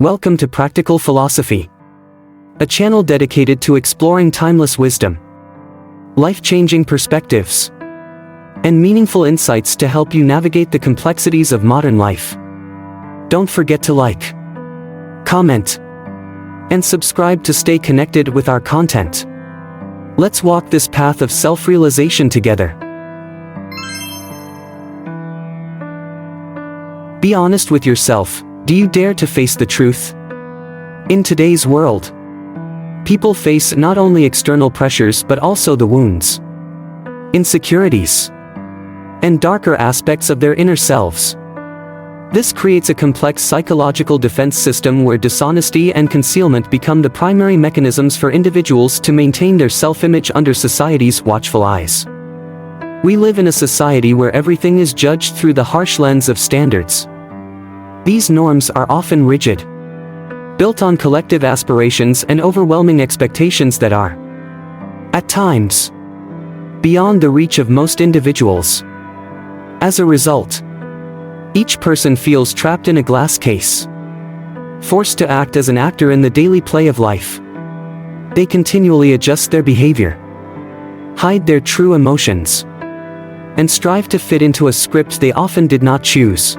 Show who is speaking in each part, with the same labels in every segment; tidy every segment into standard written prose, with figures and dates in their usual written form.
Speaker 1: Welcome to Practical Philosophy, a channel dedicated to exploring timeless wisdom, life-changing perspectives, and meaningful insights to help you navigate the complexities of modern life. Don't forget to like, comment, and subscribe to stay connected with our content. Let's walk this path of self-realization together. Be honest with yourself. Do you dare to face the truth? In today's world, people face not only external pressures but also the wounds, insecurities, and darker aspects of their inner selves. This creates a complex psychological defense system where dishonesty and concealment become the primary mechanisms for individuals to maintain their self-image under society's watchful eyes. We live in a society where everything is judged through the harsh lens of standards. These norms are often rigid, built on collective aspirations and overwhelming expectations that are, at times, beyond the reach of most individuals. As a result, each person feels trapped in a glass case, forced to act as an actor in the daily play of life. They continually adjust their behavior, hide their true emotions, and strive to fit into a script they often did not choose.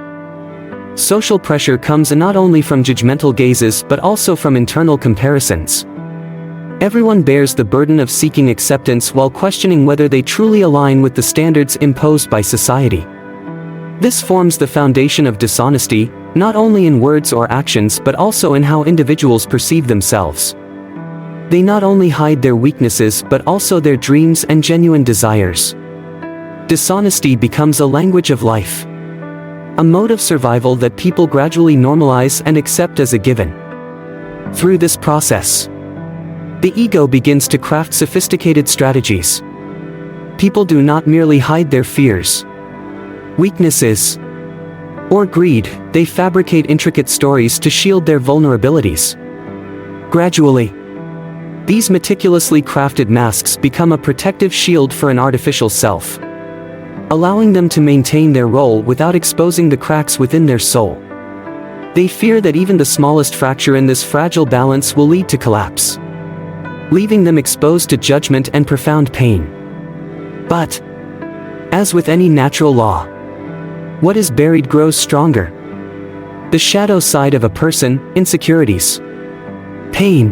Speaker 1: Social pressure comes not only from judgmental gazes but also from internal comparisons. Everyone bears the burden of seeking acceptance while questioning whether they truly align with the standards imposed by society. This forms the foundation of dishonesty, not only in words or actions but also in how individuals perceive themselves. They not only hide their weaknesses but also their dreams and genuine desires. Dishonesty becomes a language of life, a mode of survival that people gradually normalize and accept as a given. Through this process, the ego begins to craft sophisticated strategies. People do not merely hide their fears, weaknesses, or greed, they fabricate intricate stories to shield their vulnerabilities. Gradually, these meticulously crafted masks become a protective shield for an artificial self, allowing them to maintain their role without exposing the cracks within their soul. They fear that even the smallest fracture in this fragile balance will lead to collapse, leaving them exposed to judgment and profound pain. But, as with any natural law, what is buried grows stronger. The shadow side of a person, insecurities, pain,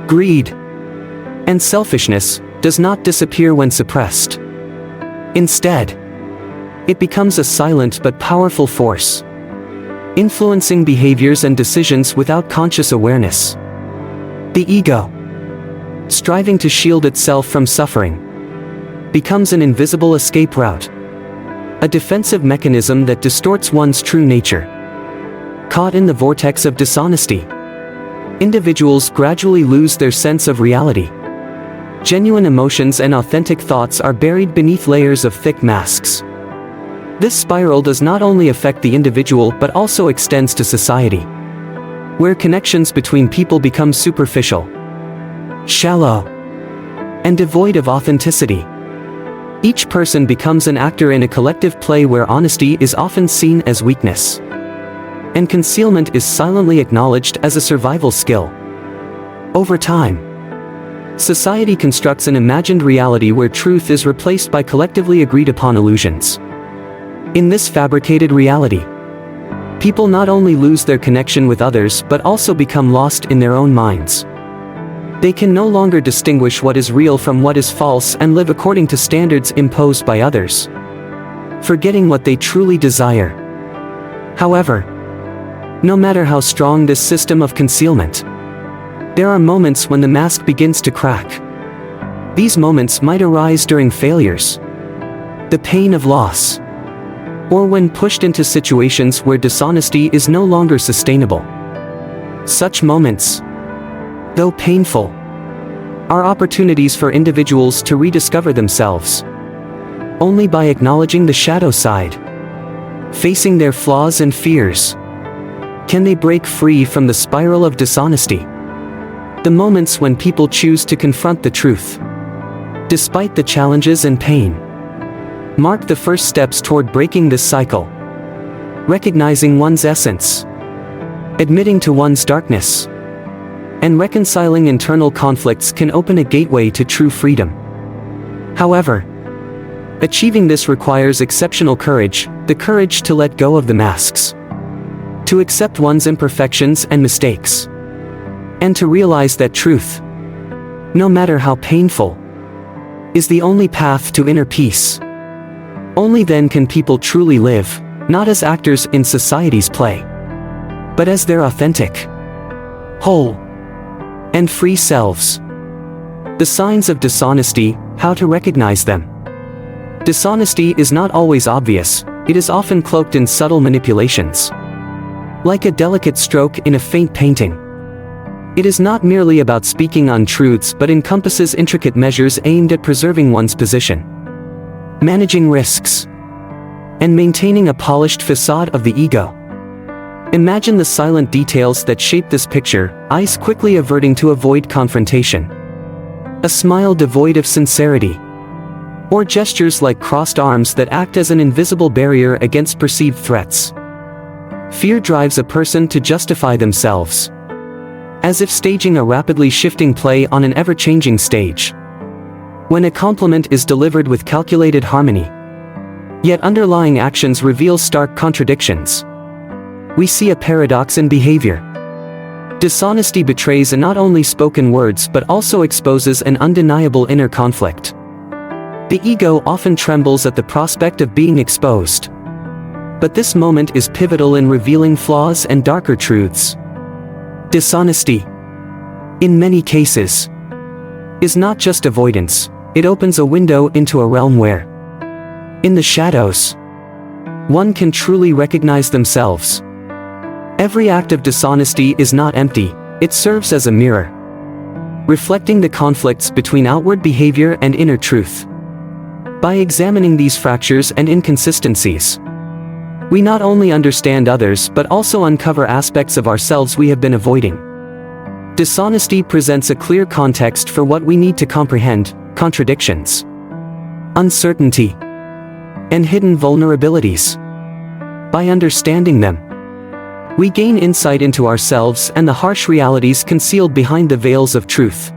Speaker 1: greed, and selfishness, does not disappear when suppressed. Instead, it becomes a silent but powerful force, influencing behaviors and decisions without conscious awareness. The ego, striving to shield itself from suffering, becomes an invisible escape route, a defensive mechanism that distorts one's true nature. Caught in the vortex of dishonesty, individuals gradually lose their sense of reality. Genuine emotions and authentic thoughts are buried beneath layers of thick masks. This spiral does not only affect the individual but also extends to society, where connections between people become superficial, shallow, and devoid of authenticity. Each person becomes an actor in a collective play where honesty is often seen as weakness, and concealment is silently acknowledged as a survival skill. Over time, society constructs an imagined reality where truth is replaced by collectively agreed-upon illusions. In this fabricated reality, people not only lose their connection with others but also become lost in their own minds. They can no longer distinguish what is real from what is false and live according to standards imposed by others, forgetting what they truly desire. However, no matter how strong this system of concealment, there are moments when the mask begins to crack. These moments might arise during failures, the pain of loss, or when pushed into situations where dishonesty is no longer sustainable. Such moments, though painful, are opportunities for individuals to rediscover themselves. Only by acknowledging the shadow side, facing their flaws and fears, can they break free from the spiral of dishonesty. The moments when people choose to confront the truth, despite the challenges and pain, mark the first steps toward breaking this cycle. Recognizing one's essence, Admitting to one's darkness and reconciling internal conflicts can open a gateway to true freedom. However, achieving this requires exceptional courage, the courage to let go of the masks, to accept one's imperfections and mistakes, and to realize that truth, no matter how painful, is the only path to inner peace. Only then can people truly live, not as actors in society's play, but as their authentic, whole, and free selves. The signs of dishonesty, how to recognize them. Dishonesty is not always obvious, it is often cloaked in subtle manipulations. Like a delicate stroke in a faint painting. It is not merely about speaking untruths but encompasses intricate measures aimed at preserving one's position, managing risks, and maintaining a polished facade of the ego. Imagine the silent details that shape this picture, eyes quickly averting to avoid confrontation, a smile devoid of sincerity, or gestures like crossed arms that act as an invisible barrier against perceived threats. Fear drives a person to justify themselves, as if staging a rapidly shifting play on an ever-changing stage. When a compliment is delivered with calculated harmony, yet underlying actions reveal stark contradictions, we see a paradox in behavior. Dishonesty betrays not only spoken words but also exposes an undeniable inner conflict. The ego often trembles at the prospect of being exposed. But this moment is pivotal in revealing flaws and darker truths. Dishonesty, in many cases, is not just avoidance, it opens a window into a realm where, in the shadows, one can truly recognize themselves. Every act of dishonesty is not empty, it serves as a mirror, reflecting the conflicts between outward behavior and inner truth. By examining these fractures and inconsistencies, we not only understand others but also uncover aspects of ourselves we have been avoiding. Dishonesty presents a clear context for what we need to comprehend: contradictions, uncertainty, and hidden vulnerabilities. By understanding them, we gain insight into ourselves and the harsh realities concealed behind the veils of truth.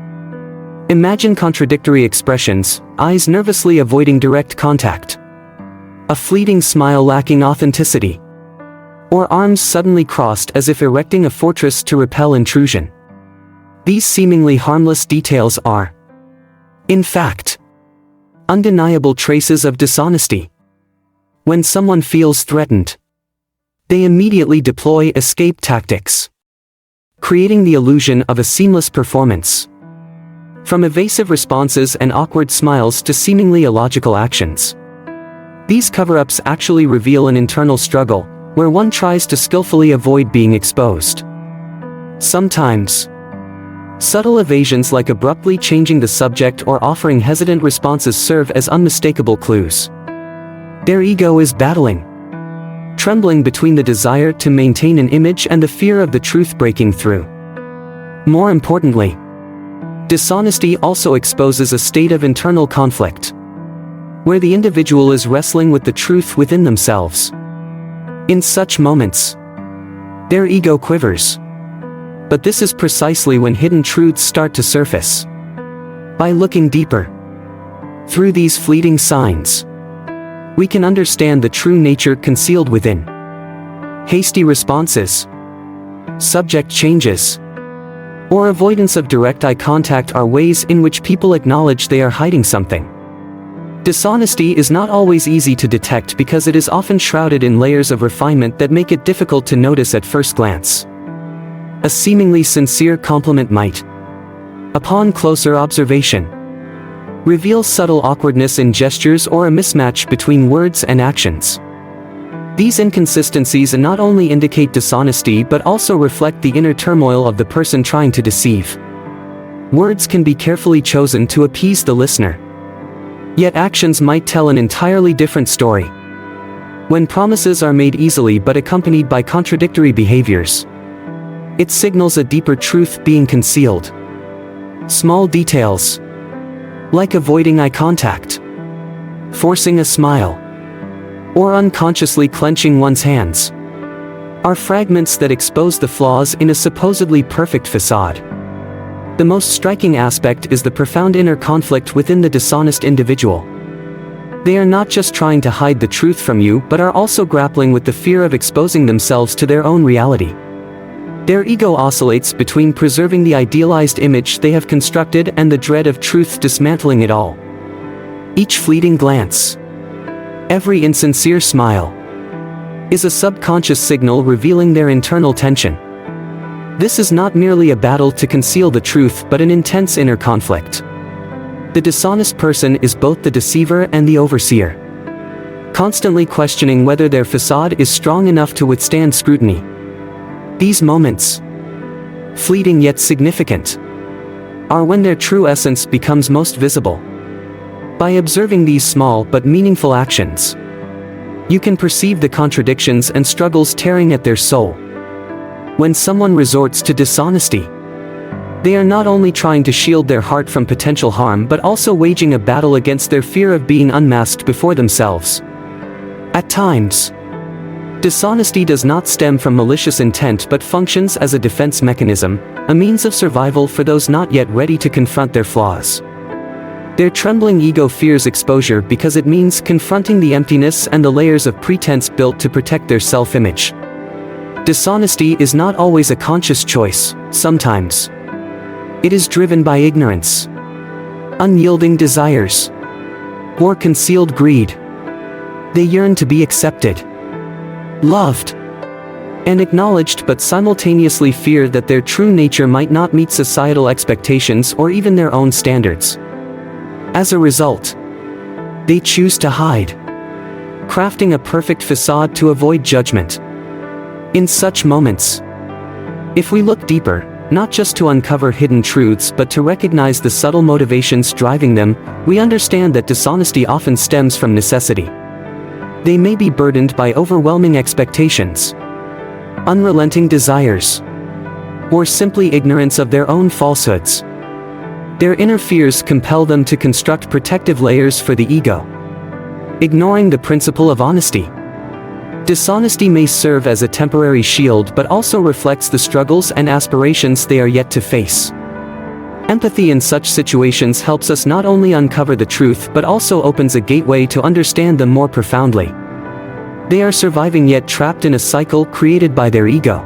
Speaker 1: Imagine contradictory expressions, eyes nervously avoiding direct contact, a fleeting smile lacking authenticity, or arms suddenly crossed as if erecting a fortress to repel intrusion. These seemingly harmless details are, in fact, undeniable traces of dishonesty. When someone feels threatened, they immediately deploy escape tactics, creating the illusion of a seamless performance. From evasive responses and awkward smiles to seemingly illogical actions, these cover-ups actually reveal an internal struggle, where one tries to skillfully avoid being exposed. Sometimes, subtle evasions like abruptly changing the subject or offering hesitant responses serve as unmistakable clues. Their ego is battling, trembling between the desire to maintain an image and the fear of the truth breaking through. More importantly, dishonesty also exposes a state of internal conflict, where the individual is wrestling with the truth within themselves. In such moments, their ego quivers. But this is precisely when hidden truths start to surface. By looking deeper through these fleeting signs, we can understand the true nature concealed within. Hasty responses, subject changes, or avoidance of direct eye contact are ways in which people acknowledge they are hiding something. Dishonesty is not always easy to detect because it is often shrouded in layers of refinement that make it difficult to notice at first glance. A seemingly sincere compliment might, upon closer observation, reveal subtle awkwardness in gestures or a mismatch between words and actions. These inconsistencies not only indicate dishonesty but also reflect the inner turmoil of the person trying to deceive. Words can be carefully chosen to appease the listener, yet actions might tell an entirely different story. When promises are made easily but accompanied by contradictory behaviors, it signals a deeper truth being concealed. Small details, like avoiding eye contact, forcing a smile, or unconsciously clenching one's hands, are fragments that expose the flaws in a supposedly perfect facade. The most striking aspect is the profound inner conflict within the dishonest individual. They are not just trying to hide the truth from you but are also grappling with the fear of exposing themselves to their own reality. Their ego oscillates between preserving the idealized image they have constructed and the dread of truth dismantling it all. Each fleeting glance, every insincere smile, is a subconscious signal revealing their internal tension. This is not merely a battle to conceal the truth but an intense inner conflict. The dishonest person is both the deceiver and the overseer, constantly questioning whether their facade is strong enough to withstand scrutiny. These moments, fleeting yet significant, are when their true essence becomes most visible. By observing these small but meaningful actions, you can perceive the contradictions and struggles tearing at their soul. When someone resorts to dishonesty, they are not only trying to shield their heart from potential harm but also waging a battle against their fear of being unmasked before themselves. At times, dishonesty does not stem from malicious intent but functions as a defense mechanism, a means of survival for those not yet ready to confront their flaws. Their trembling ego fears exposure because it means confronting the emptiness and the layers of pretense built to protect their self-image. Dishonesty is not always a conscious choice. Sometimes it is driven by ignorance, unyielding desires, or concealed greed. They yearn to be accepted, loved, and acknowledged but simultaneously fear that their true nature might not meet societal expectations or even their own standards. As a result, they choose to hide, crafting a perfect facade to avoid judgment. In such moments, if we look deeper, not just to uncover hidden truths but to recognize the subtle motivations driving them, we understand that dishonesty often stems from necessity. They may be burdened by overwhelming expectations, unrelenting desires, or simply ignorance of their own falsehoods. Their inner fears compel them to construct protective layers for the ego, ignoring the principle of honesty. Dishonesty may serve as a temporary shield but also reflects the struggles and aspirations they are yet to face. Empathy in such situations helps us not only uncover the truth but also opens a gateway to understand them more profoundly. They are surviving yet trapped in a cycle created by their ego.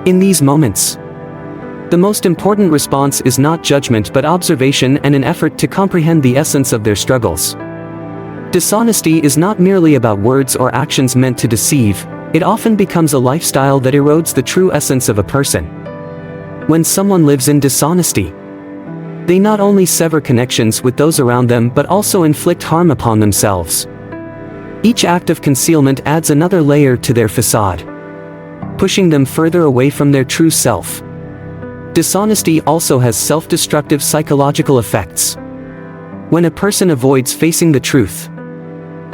Speaker 1: In these moments, the most important response is not judgment but observation and an effort to comprehend the essence of their struggles. Dishonesty is not merely about words or actions meant to deceive, it often becomes a lifestyle that erodes the true essence of a person. When someone lives in dishonesty, they not only sever connections with those around them but also inflict harm upon themselves. Each act of concealment adds another layer to their facade, pushing them further away from their true self. Dishonesty also has self-destructive psychological effects. When a person avoids facing the truth,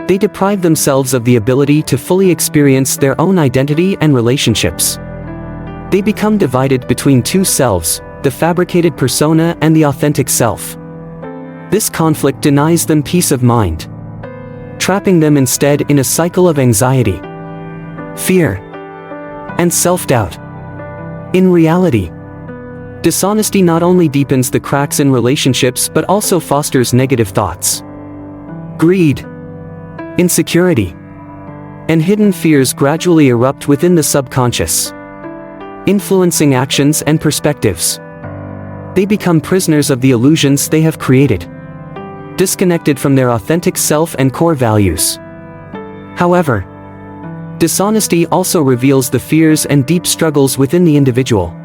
Speaker 1: they deprive themselves of the ability to fully experience their own identity and relationships. They become divided between two selves, the fabricated persona and the authentic self. This conflict denies them peace of mind, trapping them instead in a cycle of anxiety, fear, and self-doubt. In reality, dishonesty not only deepens the cracks in relationships but also fosters negative thoughts. Greed, insecurity, and hidden fears gradually erupt within the subconscious, influencing actions and perspectives. They become prisoners of the illusions they have created, disconnected from their authentic self and core values. However, dishonesty also reveals the fears and deep struggles within the individual.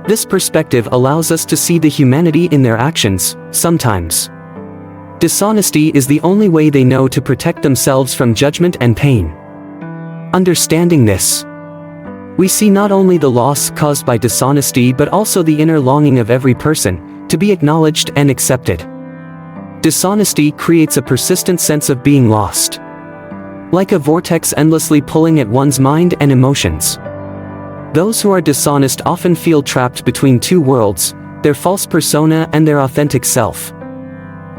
Speaker 1: This perspective allows us to see the humanity in their actions. Sometimes, dishonesty is the only way they know to protect themselves from judgment and pain. Understanding this, we see not only the loss caused by dishonesty but also the inner longing of every person to be acknowledged and accepted. Dishonesty creates a persistent sense of being lost, like a vortex endlessly pulling at one's mind and emotions. Those who are dishonest often feel trapped between two worlds, their false persona and their authentic self.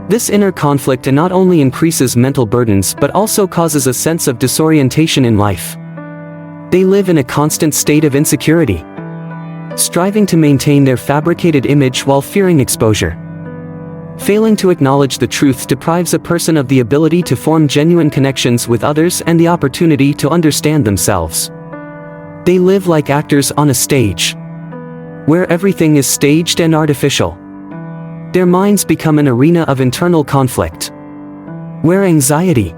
Speaker 1: This inner conflict not only increases mental burdens but also causes a sense of disorientation in life. They live in a constant state of insecurity, striving to maintain their fabricated image while fearing exposure. Failing to acknowledge the truth deprives a person of the ability to form genuine connections with others and the opportunity to understand themselves. They live like actors on a stage, where everything is staged and artificial. Their minds become an arena of internal conflict, where anxiety,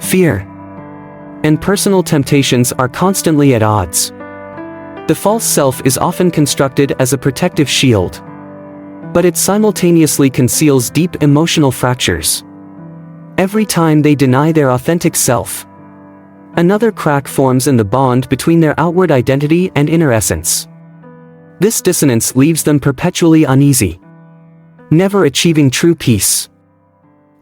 Speaker 1: fear, and personal temptations are constantly at odds. The false self is often constructed as a protective shield, but it simultaneously conceals deep emotional fractures. Every time they deny their authentic self, another crack forms in the bond between their outward identity and inner essence. This dissonance leaves them perpetually uneasy, never achieving true peace.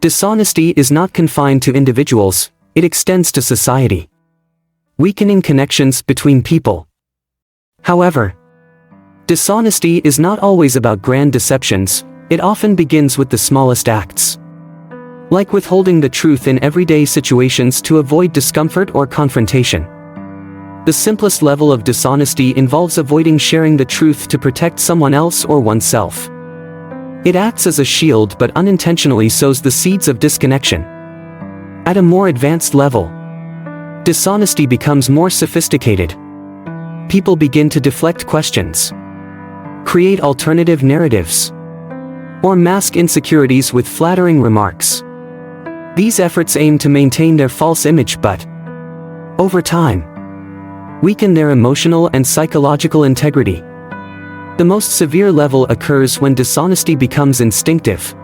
Speaker 1: Dishonesty is not confined to individuals, it extends to society, weakening connections between people. However, dishonesty is not always about grand deceptions, it often begins with the smallest acts, like withholding the truth in everyday situations to avoid discomfort or confrontation. The simplest level of dishonesty involves avoiding sharing the truth to protect someone else or oneself. It acts as a shield but unintentionally sows the seeds of disconnection. At a more advanced level, dishonesty becomes more sophisticated. People begin to deflect questions, create alternative narratives, or mask insecurities with flattering remarks. These efforts aim to maintain their false image but, over time, weaken their emotional and psychological integrity. The most severe level occurs when dishonesty becomes instinctive,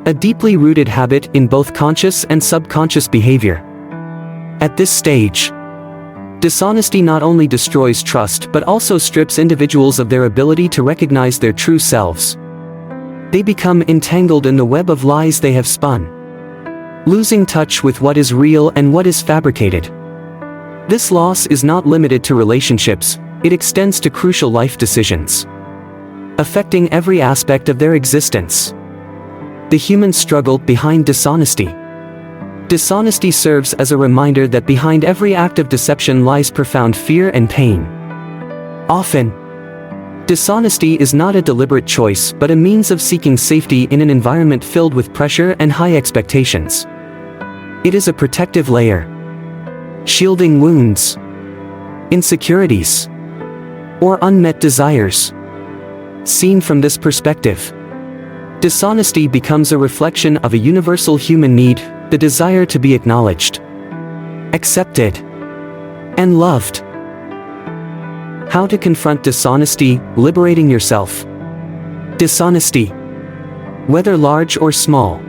Speaker 1: a deeply rooted habit in both conscious and subconscious behavior. At this stage, dishonesty not only destroys trust but also strips individuals of their ability to recognize their true selves. They become entangled in the web of lies they have spun, losing touch with what is real and what is fabricated. This loss is not limited to relationships, it extends to crucial life decisions, affecting every aspect of their existence. The human struggle behind dishonesty. Dishonesty serves as a reminder that behind every act of deception lies profound fear and pain. Often, dishonesty is not a deliberate choice but a means of seeking safety in an environment filled with pressure and high expectations. It is a protective layer, shielding wounds, insecurities, or unmet desires. Seen from this perspective, dishonesty becomes a reflection of a universal human need, the desire to be acknowledged, accepted, and loved. How to confront dishonesty, liberating yourself. Dishonesty, whether large or small,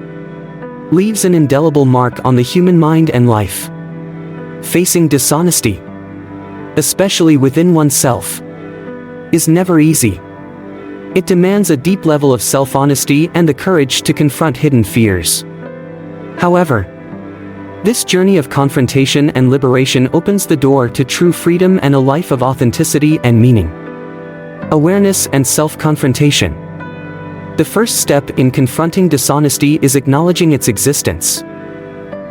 Speaker 1: leaves an indelible mark on the human mind and life. Facing dishonesty, especially within oneself, is never easy. It demands a deep level of self-honesty and the courage to confront hidden fears. However, this journey of confrontation and liberation opens the door to true freedom and a life of authenticity and meaning. Awareness and self-confrontation. The first step in confronting dishonesty is acknowledging its existence.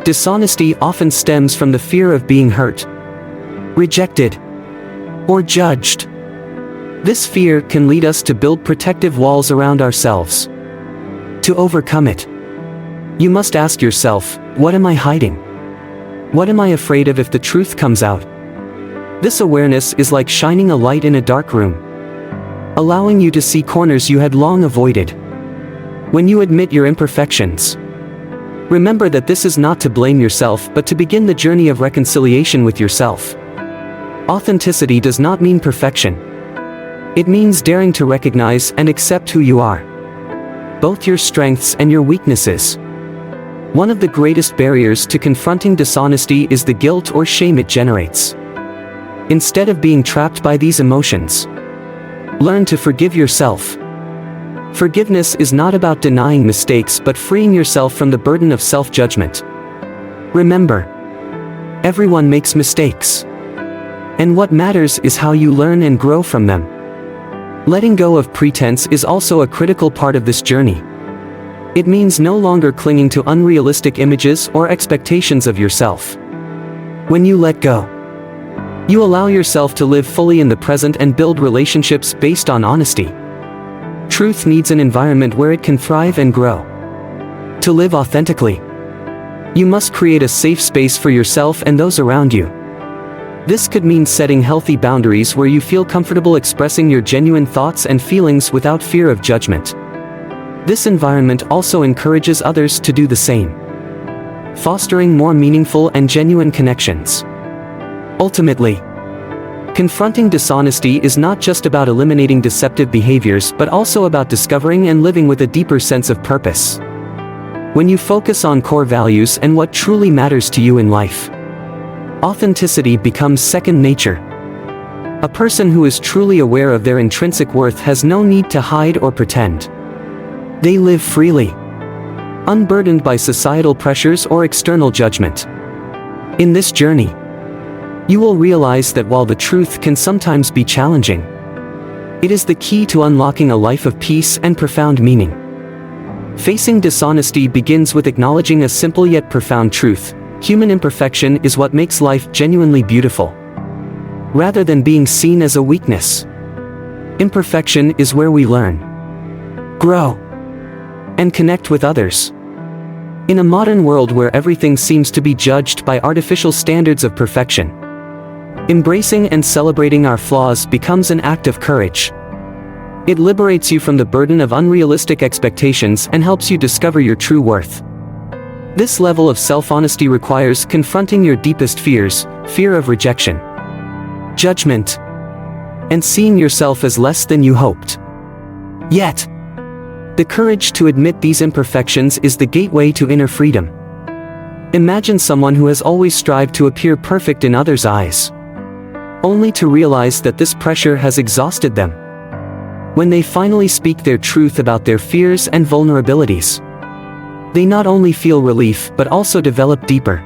Speaker 1: Dishonesty often stems from the fear of being hurt, rejected, or judged. This fear can lead us to build protective walls around ourselves. To overcome it, you must ask yourself, what am I hiding? What am I afraid of if the truth comes out? This awareness is like shining a light in a dark room, allowing you to see corners you had long avoided. When you admit your imperfections, remember that this is not to blame yourself but to begin the journey of reconciliation with yourself. Authenticity does not mean perfection. It means daring to recognize and accept who you are, both your strengths and your weaknesses. One of the greatest barriers to confronting dishonesty is the guilt or shame it generates. Instead of being trapped by these emotions, learn to forgive yourself. Forgiveness is not about denying mistakes but freeing yourself from the burden of self-judgment. Remember, everyone makes mistakes, and what matters is how you learn and grow from them. Letting go of pretense is also a critical part of this journey. It means no longer clinging to unrealistic images or expectations of yourself. When you let go, You allow yourself to live fully in the present and build relationships based on honesty. Truth needs an environment where it can thrive and grow. To live authentically, you must create a safe space for yourself and those around you. This could mean setting healthy boundaries where you feel comfortable expressing your genuine thoughts and feelings without fear of judgment. This environment also encourages others to do the same, fostering more meaningful and genuine connections. Ultimately, confronting dishonesty is not just about eliminating deceptive behaviors but also about discovering and living with a deeper sense of purpose. When you focus on core values and what truly matters to you in life, authenticity becomes second nature. A person who is truly aware of their intrinsic worth has no need to hide or pretend. They live freely, unburdened by societal pressures or external judgment. In this journey, you will realize that while the truth can sometimes be challenging, it is the key to unlocking a life of peace and profound meaning. Facing dishonesty begins with acknowledging a simple yet profound truth: human imperfection is what makes life genuinely beautiful. Rather than being seen as a weakness, imperfection is where we learn, grow, and connect with others. In a modern world where everything seems to be judged by artificial standards of perfection, embracing and celebrating our flaws becomes an act of courage. It liberates you from the burden of unrealistic expectations and helps you discover your true worth. This level of self-honesty requires confronting your deepest fears: fear of rejection, judgment, and seeing yourself as less than you hoped. Yet, the courage to admit these imperfections is the gateway to inner freedom. Imagine someone who has always strived to appear perfect in others' eyes, only to realize that this pressure has exhausted them. When they finally speak their truth about their fears and vulnerabilities, they not only feel relief but also develop deeper,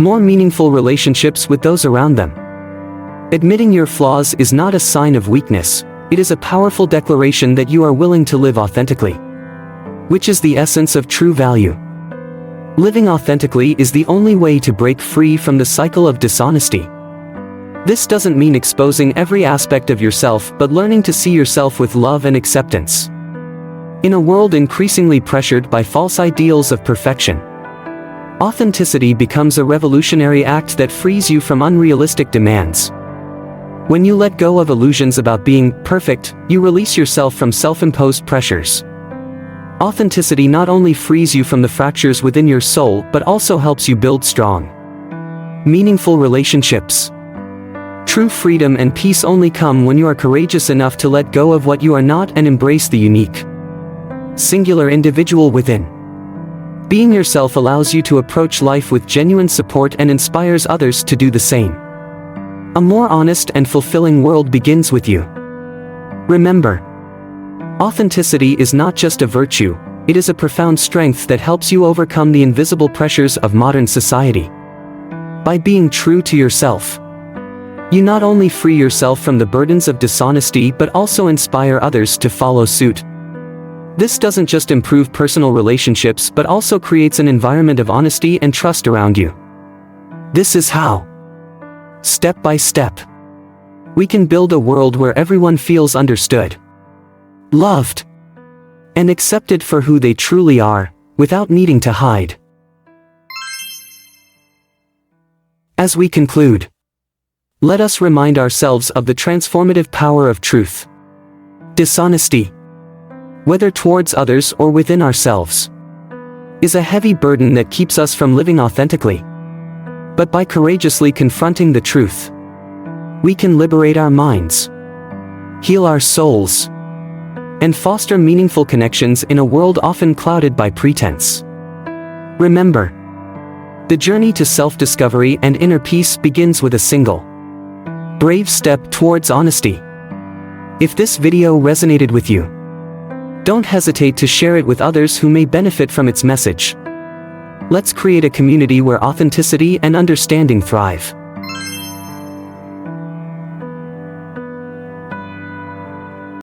Speaker 1: more meaningful relationships with those around them. Admitting your flaws is not a sign of weakness, it is a powerful declaration that you are willing to live authentically, which is the essence of true value. Living authentically is the only way to break free from the cycle of dishonesty. This doesn't mean exposing every aspect of yourself but learning to see yourself with love and acceptance. In a world increasingly pressured by false ideals of perfection, authenticity becomes a revolutionary act that frees you from unrealistic demands. When you let go of illusions about being perfect, you release yourself from self-imposed pressures. Authenticity not only frees you from the fractures within your soul but also helps you build strong, meaningful relationships. True freedom and peace only come when you are courageous enough to let go of what you are not and embrace the unique, singular individual within. Being yourself allows you to approach life with genuine support and inspires others to do the same. A more honest and fulfilling world begins with you. Remember, authenticity is not just a virtue, it is a profound strength that helps you overcome the invisible pressures of modern society. By being true to yourself, you not only free yourself from the burdens of dishonesty but also inspire others to follow suit. This doesn't just improve personal relationships but also creates an environment of honesty and trust around you. This is how, step by step, we can build a world where everyone feels understood, loved, and accepted for who they truly are, without needing to hide. As we conclude, let us remind ourselves of the transformative power of truth. Dishonesty, whether towards others or within ourselves, is a heavy burden that keeps us from living authentically. But by courageously confronting the truth, we can liberate our minds, heal our souls, and foster meaningful connections in a world often clouded by pretense. Remember, the journey to self-discovery and inner peace begins with a single, brave step towards honesty. If this video resonated with you, don't hesitate to share it with others who may benefit from its message. Let's create a community where authenticity and understanding thrive.